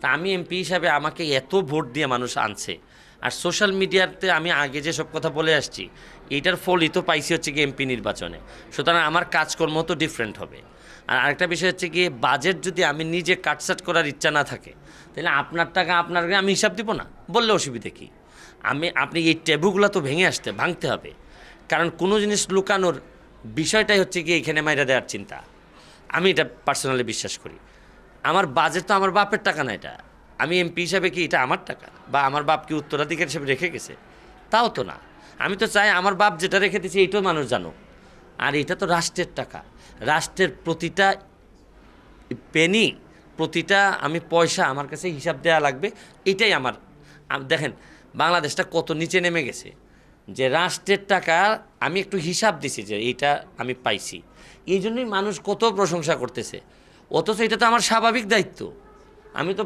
তা আমি এমপি হিসাবে আমাকে এত ভোট দিয়ে মানুষ আনছে, আর সোশ্যাল মিডিয়াতে আমি আগে যেসব কথা বলে আসছি এইটার ফলই তো পাইছি হচ্ছে কি এমপি নির্বাচনে। সুতরাং আমার কাজকর্ম তো ডিফারেন্ট হবে। আর আরেকটা বিষয় হচ্ছে কি, বাজেট যদি আমি নিজে কাটসাট করার ইচ্ছা না থাকে, তাহলে আপনার টাকা আপনাকে আমি হিসাব দিব না বললে অসুবিধে কী? আপনি এই ট্যাবুগুলো তো ভাঙতে হবে। কারণ কোনো জিনিস লুকানোর বিষয়টাই হচ্ছে কি এখানে মাইরা দেওয়ার চিন্তা। আমি এটা পার্সোনালি বিশ্বাস করি। আমার বাজেট তো আমার বাপের টাকা না, এটা আমি এমপি হিসাবে কি এটা আমার টাকা, বা আমার বাপ কি উত্তরাধিকার হিসেবে রেখে গেছে? তাও তো না। আমি তো চাই আমার বাপ যেটা রেখে দিয়েছে এইটাও মানুষ জানুক। আর এটা তো রাষ্ট্রের টাকা, রাষ্ট্রের প্রতিটা পেনি, প্রতিটা আমি পয়সা আমার কাছে হিসাব দেওয়া লাগবে। এটাই আমার দেখেন বাংলাদেশটা কত নিচে নেমে গেছে, যে রাষ্ট্রের টাকা আমি একটু হিসাব দিছি যে এইটা আমি পাইছি, এই জন্যই মানুষ কত প্রশংসা করতেছে। অথচ এটা তো আমার স্বাভাবিক দায়িত্ব। আমি তো